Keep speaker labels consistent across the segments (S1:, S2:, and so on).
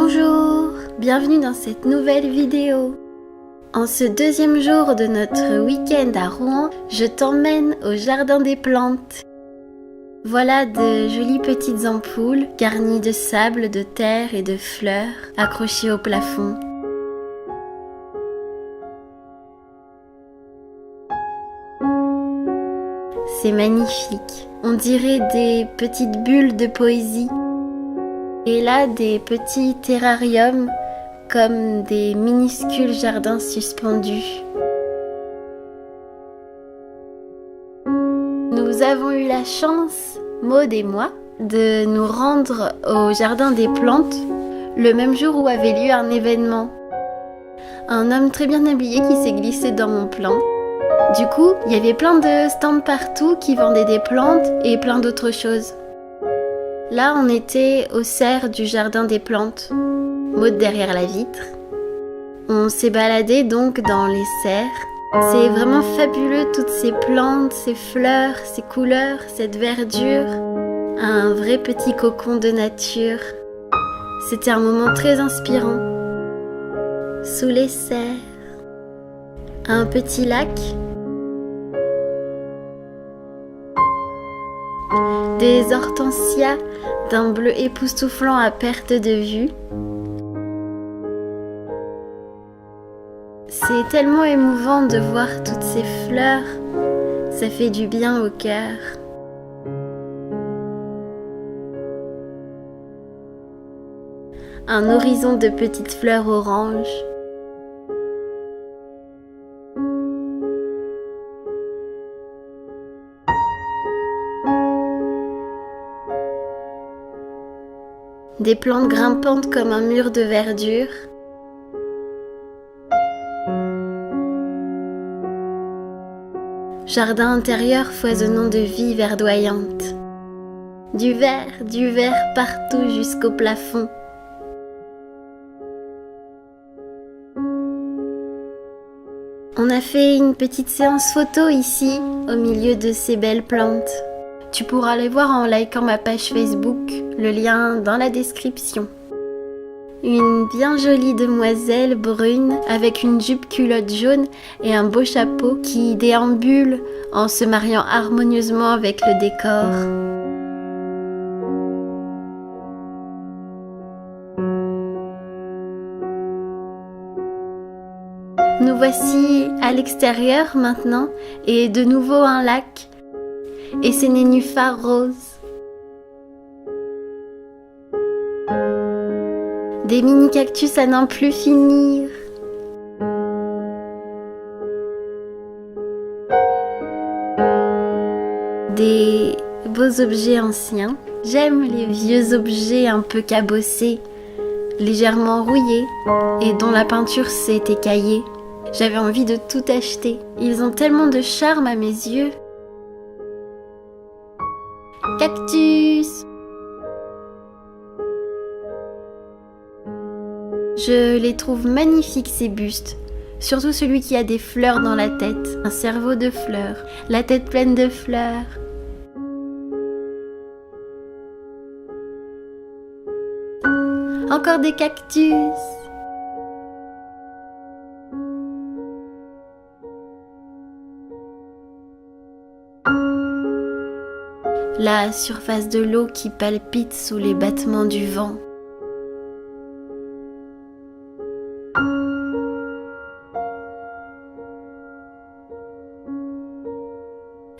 S1: Bonjour, bienvenue dans cette nouvelle vidéo. En ce deuxième jour de notre week-end à Rouen, je t'emmène au jardin des plantes. Voilà de jolies petites ampoules garnies de sable, de terre et de fleurs accrochées au plafond. C'est magnifique, on dirait des petites bulles de poésie. Et là, des petits terrariums comme des minuscules jardins suspendus. Nous avons eu la chance, Maud et moi, de nous rendre au jardin des plantes le même jour où avait lieu un événement. Un homme très bien habillé qui s'est glissé dans mon plan. Du coup, il y avait plein de stands partout qui vendaient des plantes et plein d'autres choses. Là, on était aux serres du jardin des plantes, Maud derrière la vitre. On s'est baladé donc dans les serres. C'est vraiment fabuleux, toutes ces plantes, ces fleurs, ces couleurs, cette verdure. Un vrai petit cocon de nature. C'était un moment très inspirant. Sous les serres, un petit lac. Des hortensias d'un bleu époustouflant à perte de vue. C'est tellement émouvant de voir toutes ces fleurs, ça fait du bien au cœur. Un horizon de petites fleurs oranges. Des plantes grimpantes comme un mur de verdure. Jardin intérieur foisonnant de vie verdoyante. Du vert partout jusqu'au plafond. On a fait une petite séance photo ici, au milieu de ces belles plantes. Tu pourras les voir en likant ma page Facebook, le lien dans la description. Une bien jolie demoiselle brune avec une jupe culotte jaune et un beau chapeau qui déambule en se mariant harmonieusement avec le décor. Nous voici à l'extérieur maintenant et de nouveau un lac. Et ces nénuphars roses. Des mini-cactus à n'en plus finir. Des beaux objets anciens. J'aime les vieux objets un peu cabossés, légèrement rouillés et dont la peinture s'est écaillée. J'avais envie de tout acheter. Ils ont tellement de charme à mes yeux. Cactus! Je les trouve magnifiques ces bustes, surtout celui qui a des fleurs dans la tête, un cerveau de fleurs, la tête pleine de fleurs. Encore des cactus! La surface de l'eau qui palpite sous les battements du vent.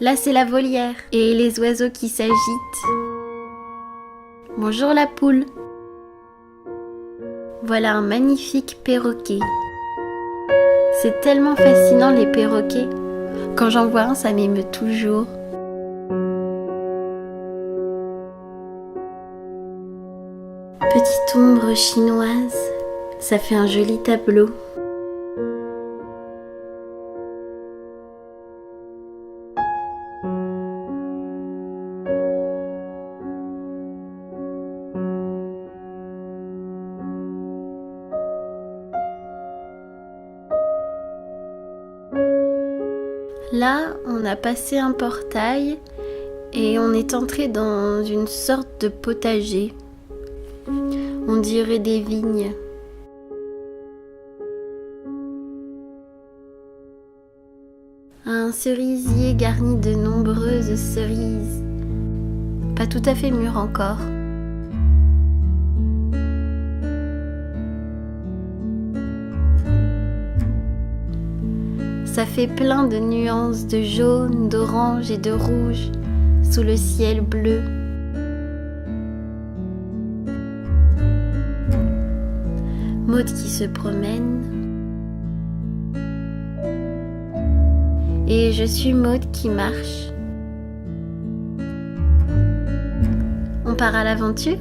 S1: Là, c'est la volière et les oiseaux qui s'agitent. Bonjour la poule. Voilà un magnifique perroquet. C'est tellement fascinant les perroquets. Quand j'en vois un, ça m'émeut toujours. Petite ombre chinoise, ça fait un joli tableau. Là, on a passé un portail et on est entré dans une sorte de potager. On dirait des vignes. Un cerisier garni de nombreuses cerises, pas tout à fait mûres encore. Ça fait plein de nuances de jaune, d'orange et de rouge sous le ciel bleu. Maud qui se promène. Et je suis Maud qui marche. On part à l'aventure ?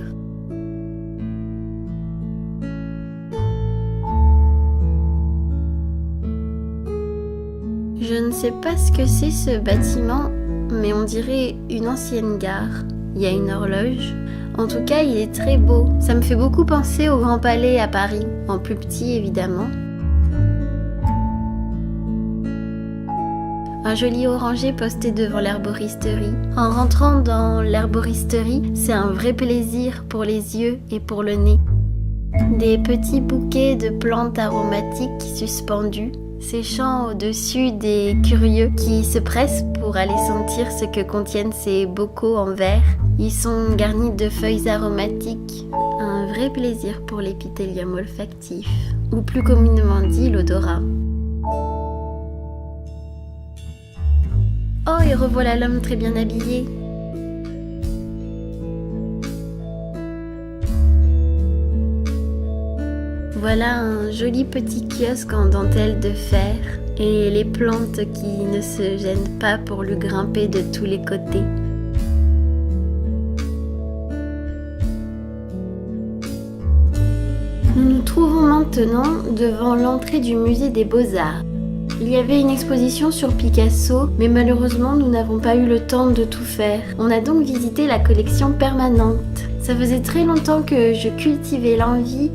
S1: Je ne sais pas ce que c'est ce bâtiment, mais on dirait une ancienne gare. Il y a une horloge. En tout cas, il est très beau. Ça me fait beaucoup penser au Grand Palais à Paris, en plus petit évidemment. Un joli oranger posté devant l'herboristerie. En rentrant dans l'herboristerie, c'est un vrai plaisir pour les yeux et pour le nez. Des petits bouquets de plantes aromatiques suspendus, séchant au-dessus des curieux qui se pressent pour aller sentir ce que contiennent ces bocaux en verre. Ils sont garnis de feuilles aromatiques, un vrai plaisir pour l'épithélium olfactif, ou plus communément dit l'odorat. Oh, et revoilà l'homme très bien habillé. Voilà un joli petit kiosque en dentelle de fer et les plantes qui ne se gênent pas pour lui grimper de tous les côtés. Nous nous trouvons maintenant devant l'entrée du musée des Beaux-Arts. Il y avait une exposition sur Picasso, mais malheureusement nous n'avons pas eu le temps de tout faire. On a donc visité la collection permanente. Ça faisait très longtemps que je cultivais l'envie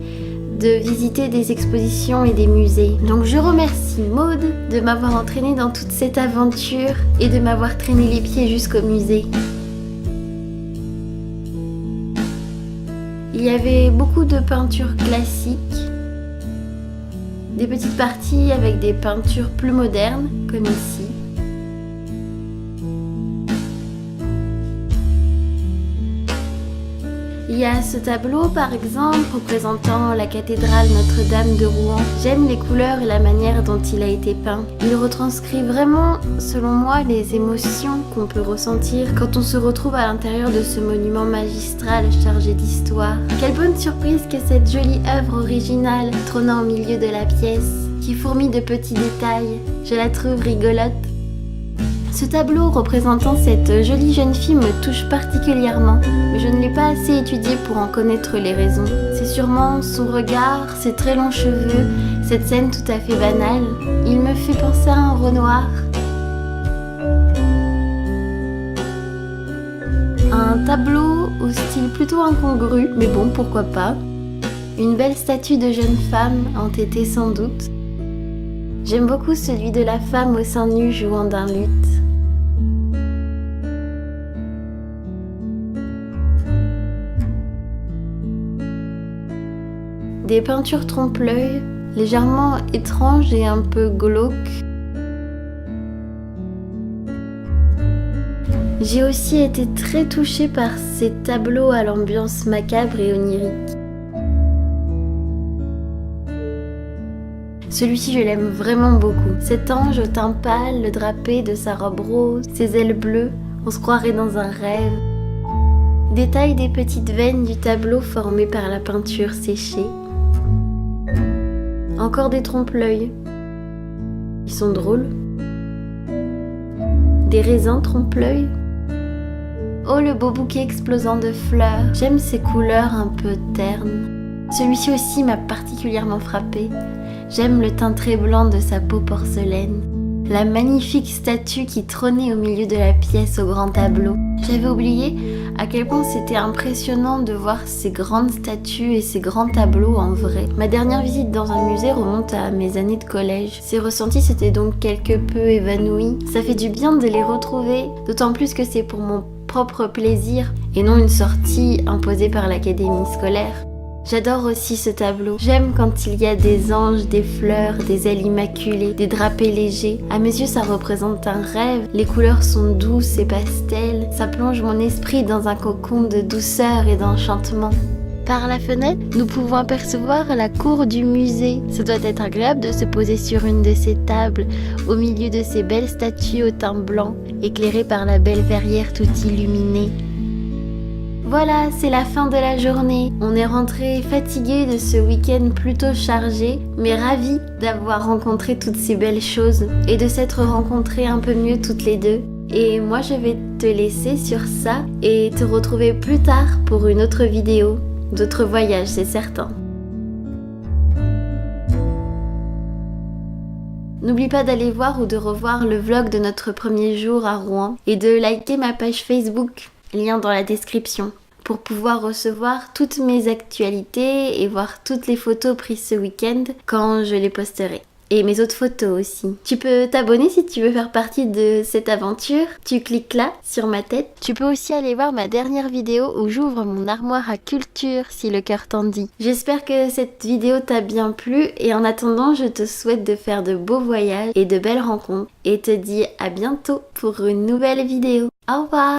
S1: de visiter des expositions et des musées. Donc je remercie Maud de m'avoir entraînée dans toute cette aventure et de m'avoir traîné les pieds jusqu'au musée. Il y avait beaucoup de peintures classiques, des petites parties avec des peintures plus modernes, comme ici. Il y a ce tableau par exemple représentant la cathédrale Notre-Dame de Rouen. J'aime les couleurs et la manière dont il a été peint. Il retranscrit vraiment, selon moi, les émotions qu'on peut ressentir quand on se retrouve à l'intérieur de ce monument magistral chargé d'histoire. Quelle bonne surprise que cette jolie œuvre originale trônant au milieu de la pièce, qui fourmille de petits détails. Je la trouve rigolote. Ce tableau représentant cette jolie jeune fille me touche particulièrement, mais je ne l'ai pas assez étudié pour en connaître les raisons. C'est sûrement son regard, ses très longs cheveux, cette scène tout à fait banale. Il me fait penser à un Renoir. Un tableau au style plutôt incongru, mais bon, pourquoi pas. Une belle statue de jeune femme, entêtée sans doute. J'aime beaucoup celui de la femme au sein nu jouant d'un luth. Des peintures trompe-l'œil, légèrement étranges et un peu glauques. J'ai aussi été très touchée par ces tableaux à l'ambiance macabre et onirique. Celui-ci, je l'aime vraiment beaucoup. Cet ange au teint pâle, le drapé de sa robe rose, ses ailes bleues, on se croirait dans un rêve. Détail des petites veines du tableau formées par la peinture séchée. Encore des trompe-l'œil. Ils sont drôles. Des raisins trompe-l'œil. Oh, le beau bouquet explosant de fleurs. J'aime ces couleurs un peu ternes. Celui-ci aussi m'a particulièrement frappée. J'aime le teint très blanc de sa peau porcelaine. La magnifique statue qui trônait au milieu de la pièce au grand tableau. J'avais oublié à quel point c'était impressionnant de voir ces grandes statues et ces grands tableaux en vrai. Ma dernière visite dans un musée remonte à mes années de collège. Ces ressentis s'étaient donc quelque peu évanouis. Ça fait du bien de les retrouver, d'autant plus que c'est pour mon propre plaisir et non une sortie imposée par l'académie scolaire. J'adore aussi ce tableau. J'aime quand il y a des anges, des fleurs, des ailes immaculées, des drapés légers. À mes yeux, ça représente un rêve. Les couleurs sont douces et pastel. Ça plonge mon esprit dans un cocon de douceur et d'enchantement. Par la fenêtre, nous pouvons apercevoir la cour du musée. Ça doit être agréable de se poser sur une de ces tables, au milieu de ces belles statues au teint blanc, éclairées par la belle verrière tout illuminée. Voilà, c'est la fin de la journée. On est rentré fatigué de ce week-end plutôt chargé, mais ravis d'avoir rencontré toutes ces belles choses et de s'être rencontrés un peu mieux toutes les deux. Et moi, je vais te laisser sur ça et te retrouver plus tard pour une autre vidéo. D'autres voyages, c'est certain. N'oublie pas d'aller voir ou de revoir le vlog de notre premier jour à Rouen et de liker ma page Facebook, lien dans la description, pour pouvoir recevoir toutes mes actualités et voir toutes les photos prises ce week-end quand je les posterai. Et mes autres photos aussi. Tu peux t'abonner si tu veux faire partie de cette aventure. Tu cliques là, sur ma tête. Tu peux aussi aller voir ma dernière vidéo où j'ouvre mon armoire à culture si le cœur t'en dit. J'espère que cette vidéo t'a bien plu et en attendant, je te souhaite de faire de beaux voyages et de belles rencontres et te dis à bientôt pour une nouvelle vidéo. Au revoir!